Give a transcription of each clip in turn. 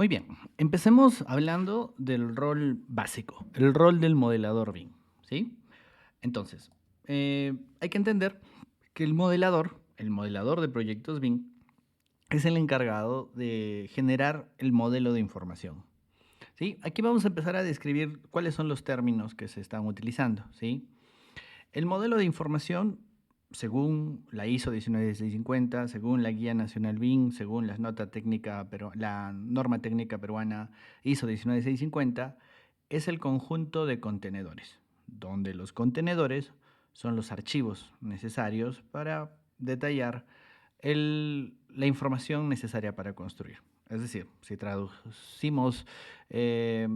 Muy bien, empecemos hablando del rol básico, el rol del modelador BIM, ¿sí? Entonces, hay que entender que el modelador de proyectos BIM, es el encargado de generar el modelo de información, ¿sí? Aquí vamos a empezar a describir cuáles son los términos que se están utilizando, ¿sí? El modelo de información, según la ISO 19650, según la Guía Nacional BIM, según la norma técnica peruana ISO 19650, es el conjunto de contenedores, donde los contenedores son los archivos necesarios para detallar la información necesaria para construir. Es decir, si traducimos eh,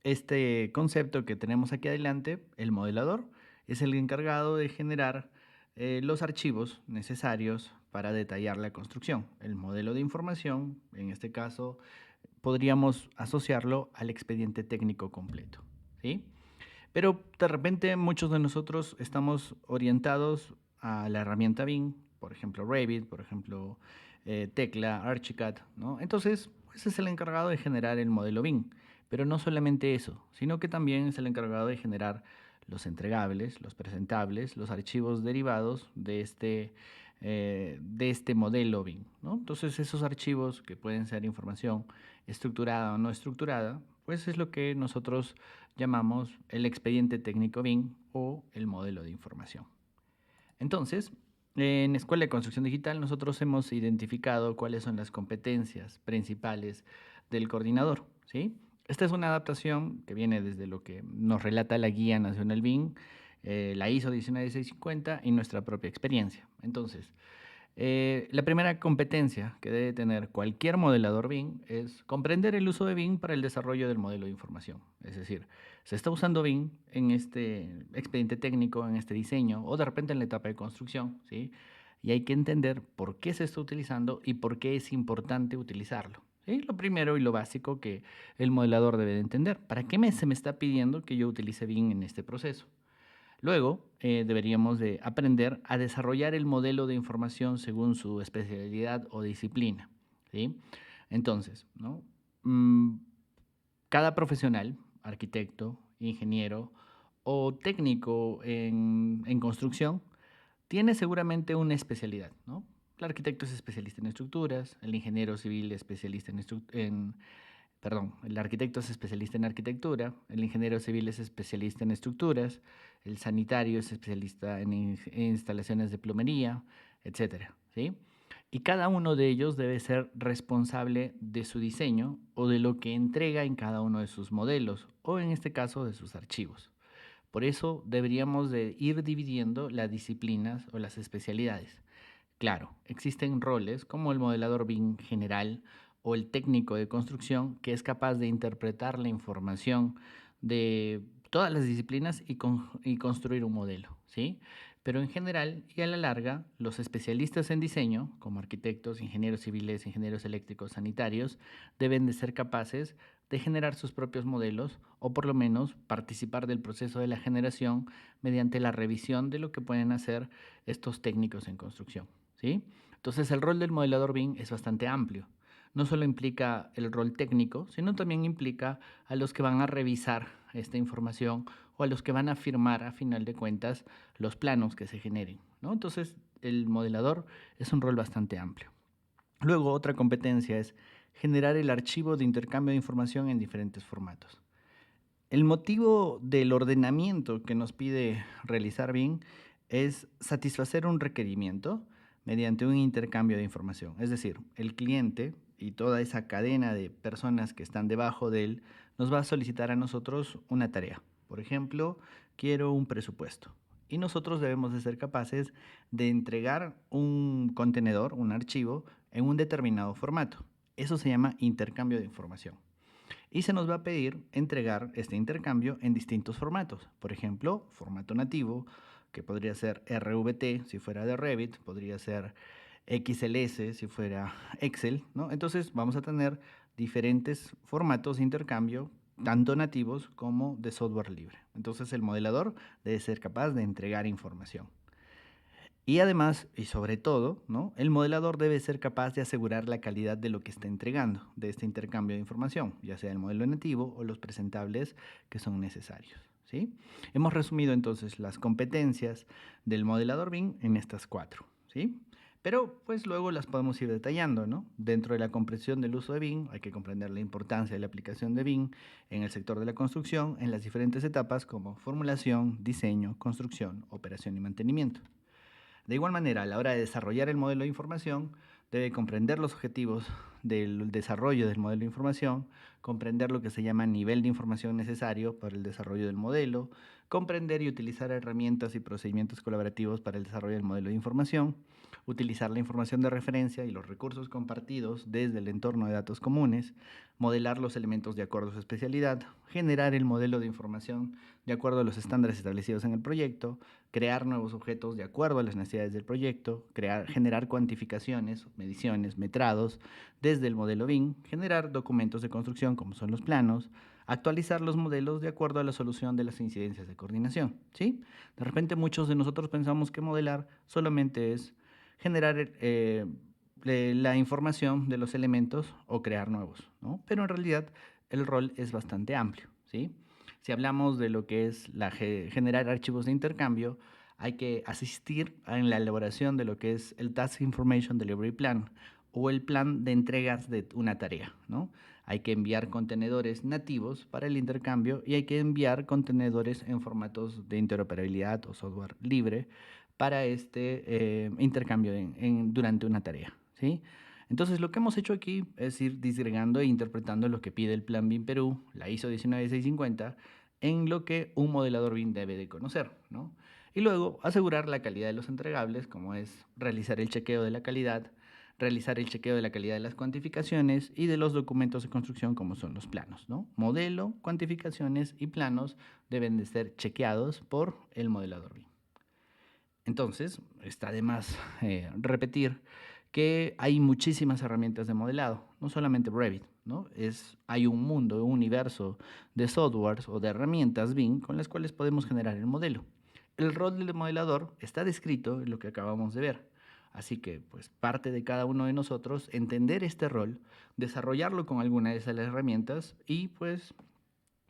este concepto que tenemos aquí adelante, el modelador es el encargado de generar los archivos necesarios para detallar la construcción. El modelo de información, en este caso, podríamos asociarlo al expediente técnico completo, ¿sí? Pero de repente muchos de nosotros estamos orientados a la herramienta BIM, por ejemplo Revit, por ejemplo Tecla, Archicad, ¿no? Entonces, ese es el encargado de generar el modelo BIM. Pero no solamente eso, sino que también es el encargado de generar los entregables, los presentables, los archivos derivados de este modelo BIM, ¿no? Entonces, esos archivos que pueden ser información estructurada o no estructurada, pues es lo que nosotros llamamos el expediente técnico BIM o el modelo de información. Entonces, en Escuela de Construcción Digital nosotros hemos identificado cuáles son las competencias principales del coordinador, ¿sí? Esta es una adaptación que viene desde lo que nos relata la Guía Nacional BIM, la ISO 19650 y nuestra propia experiencia. Entonces, la primera competencia que debe tener cualquier modelador BIM es comprender el uso de BIM para el desarrollo del modelo de información. Es decir, se está usando BIM en este expediente técnico, en este diseño o de repente en la etapa de construcción, ¿sí? Y hay que entender por qué se está utilizando y por qué es importante utilizarlo, ¿sí? Lo primero y lo básico que el modelador debe de entender. ¿Para qué se me está pidiendo que yo utilice BIM en este proceso? Luego, deberíamos de aprender a desarrollar el modelo de información según su especialidad o disciplina, ¿sí? Entonces, ¿no? Mm, Cada profesional, arquitecto, ingeniero o técnico en construcción, tiene seguramente una especialidad, ¿no? El arquitecto es especialista en estructuras, el ingeniero civil es especialista el arquitecto es especialista en arquitectura, el ingeniero civil es especialista en estructuras, el sanitario es especialista en instalaciones de plomería, etcétera, ¿sí? Y cada uno de ellos debe ser responsable de su diseño o de lo que entrega en cada uno de sus modelos, o en este caso de sus archivos. Por eso deberíamos de ir dividiendo las disciplinas o las especialidades. Claro, existen roles como el modelador BIM general o el técnico de construcción que es capaz de interpretar la información de todas las disciplinas y construir un modelo, ¿sí? Pero en general y a la larga, los especialistas en diseño, como arquitectos, ingenieros civiles, ingenieros eléctricos, sanitarios, deben de ser capaces de generar sus propios modelos o por lo menos participar del proceso de la generación mediante la revisión de lo que pueden hacer estos técnicos en construcción, ¿sí? Entonces el rol del modelador BIM es bastante amplio. No solo implica el rol técnico, sino también implica a los que van a revisar esta información o a los que van a firmar a final de cuentas los planos que se generen, ¿no? Entonces el modelador es un rol bastante amplio. Luego otra competencia es generar el archivo de intercambio de información en diferentes formatos. El motivo del ordenamiento que nos pide realizar BIM es satisfacer un requerimiento mediante un intercambio de información. Es decir, el cliente y toda esa cadena de personas que están debajo de él nos va a solicitar a nosotros una tarea. Por ejemplo, quiero un presupuesto. Y nosotros debemos de ser capaces de entregar un contenedor, un archivo, en un determinado formato. Eso se llama intercambio de información. Y se nos va a pedir entregar este intercambio en distintos formatos. Por ejemplo, formato nativo, que podría ser RVT si fuera de Revit, podría ser XLS si fuera Excel, ¿no? Entonces vamos a tener diferentes formatos de intercambio, tanto nativos como de software libre. Entonces el modelador debe ser capaz de entregar información. Y además, y sobre todo, ¿no? El modelador debe ser capaz de asegurar la calidad de lo que está entregando, de este intercambio de información, ya sea el modelo nativo o los presentables que son necesarios, ¿sí? Hemos resumido entonces las competencias del modelador BIM en estas cuatro, ¿sí? Pero pues luego las podemos ir detallando, ¿no? Dentro de la comprensión del uso de BIM hay que comprender la importancia de la aplicación de BIM en el sector de la construcción en las diferentes etapas como formulación, diseño, construcción, operación y mantenimiento. De igual manera, a la hora de desarrollar el modelo de información, debe comprender los objetivos del desarrollo del modelo de información, comprender lo que se llama nivel de información necesario para el desarrollo del modelo, comprender y utilizar herramientas y procedimientos colaborativos para el desarrollo del modelo de información, utilizar la información de referencia y los recursos compartidos desde el entorno de datos comunes, modelar los elementos de acuerdo a su especialidad, generar el modelo de información de acuerdo a los estándares establecidos en el proyecto, crear nuevos objetos de acuerdo a las necesidades del proyecto, generar cuantificaciones, mediciones, metrados desde el modelo BIM, generar documentos de construcción como son los planos, actualizar los modelos de acuerdo a la solución de las incidencias de coordinación, ¿sí? De repente muchos de nosotros pensamos que modelar solamente es generar la información de los elementos o crear nuevos, ¿no? Pero en realidad el rol es bastante amplio, ¿sí? Si hablamos de lo que es generar archivos de intercambio, hay que asistir en la elaboración de lo que es el Task Information Delivery Plan o el plan de entregas de una tarea, ¿no? Hay que enviar contenedores nativos para el intercambio y hay que enviar contenedores en formatos de interoperabilidad o software libre para este intercambio durante una tarea, ¿sí? Entonces, lo que hemos hecho aquí es ir disgregando e interpretando lo que pide el Plan BIM Perú, la ISO 19650, en lo que un modelador BIM debe de conocer, ¿no? Y luego asegurar la calidad de los entregables, como es realizar el chequeo de la calidad, realizar el chequeo de la calidad de las cuantificaciones y de los documentos de construcción, como son los planos, ¿no? Modelo, cuantificaciones y planos deben de ser chequeados por el modelador BIM. Entonces, está de más repetir que hay muchísimas herramientas de modelado, no solamente Revit, ¿no? Hay un mundo, un universo de softwares o de herramientas BIM con las cuales podemos generar el modelo. El rol del modelador está descrito en lo que acabamos de ver. Así que, pues, parte de cada uno de nosotros entender este rol, desarrollarlo con alguna de esas herramientas y, pues,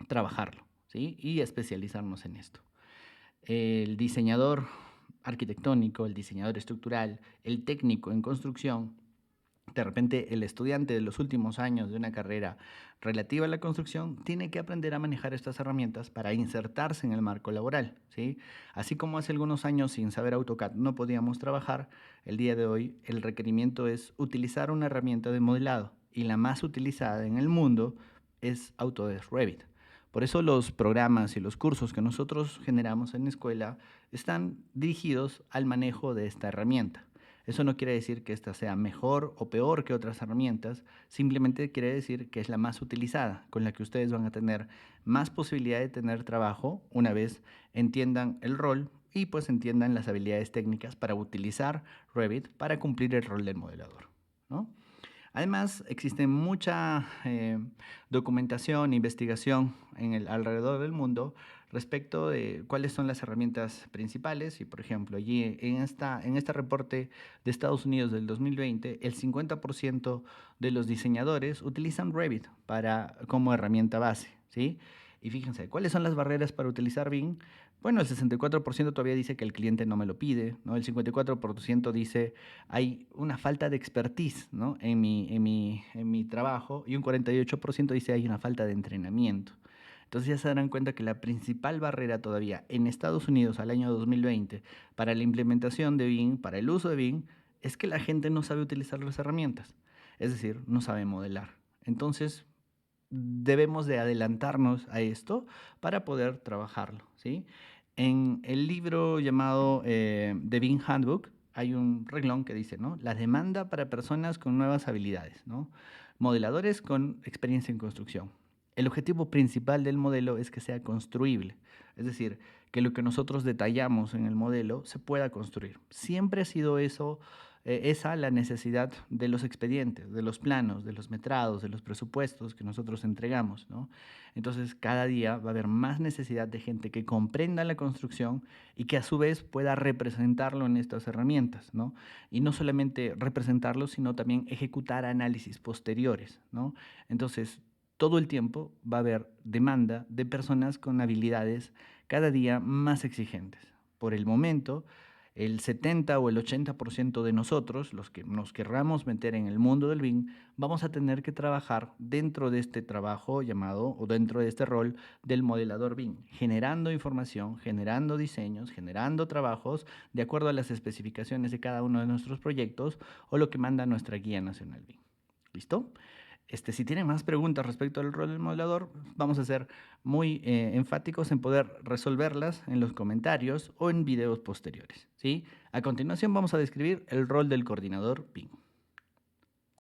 trabajarlo, ¿sí? Y especializarnos en esto. El diseñador arquitectónico, el diseñador estructural, el técnico en construcción, de repente el estudiante de los últimos años de una carrera relativa a la construcción tiene que aprender a manejar estas herramientas para insertarse en el marco laboral, ¿sí? Así como hace algunos años sin saber AutoCAD no podíamos trabajar, el día de hoy el requerimiento es utilizar una herramienta de modelado y la más utilizada en el mundo es Autodesk Revit. Por eso los programas y los cursos que nosotros generamos en la escuela están dirigidos al manejo de esta herramienta. Eso no quiere decir que esta sea mejor o peor que otras herramientas, simplemente quiere decir que es la más utilizada, con la que ustedes van a tener más posibilidad de tener trabajo una vez entiendan el rol y pues entiendan las habilidades técnicas para utilizar Revit para cumplir el rol del modelador, ¿no? Además, existe mucha documentación e investigación alrededor del mundo respecto de cuáles son las herramientas principales. Y, por ejemplo, allí en este reporte de Estados Unidos del 2020, el 50% de los diseñadores utilizan Revit como herramienta base, ¿sí? Y fíjense, ¿cuáles son las barreras para utilizar BIM? Bueno, el 64% todavía dice que el cliente no me lo pide, ¿no? El 54% dice hay una falta de expertise, ¿no? en mi trabajo, y un 48% dice hay una falta de entrenamiento. Entonces ya se darán cuenta que la principal barrera todavía en Estados Unidos al año 2020 para la implementación de BIM, para el uso de BIM, es que la gente no sabe utilizar las herramientas, es decir, no sabe modelar. Entonces debemos de adelantarnos a esto para poder trabajarlo, ¿sí? En el libro llamado The BIM Handbook hay un reglón que dice, ¿no? La demanda para personas con nuevas habilidades, ¿no? Modeladores con experiencia en construcción. El objetivo principal del modelo es que sea construible, es decir, que lo que nosotros detallamos en el modelo se pueda construir. Siempre ha sido eso, esa la necesidad de los expedientes, de los planos, de los metrados, de los presupuestos que nosotros entregamos, ¿no? Entonces, cada día va a haber más necesidad de gente que comprenda la construcción y que a su vez pueda representarlo en estas herramientas, ¿no? Y no solamente representarlo, sino también ejecutar análisis posteriores, ¿no? Entonces, todo el tiempo va a haber demanda de personas con habilidades cada día más exigentes. Por el momento, el 70 o el 80% de nosotros, los que nos querramos meter en el mundo del BIM, vamos a tener que trabajar dentro de este trabajo llamado, o dentro de este rol del modelador BIM, generando información, generando diseños, generando trabajos de acuerdo a las especificaciones de cada uno de nuestros proyectos o lo que manda nuestra guía nacional BIM. ¿Listo? Si tienen más preguntas respecto al rol del modelador, vamos a ser muy enfáticos en poder resolverlas en los comentarios o en videos posteriores, ¿sí? A continuación vamos a describir el rol del coordinador BIM.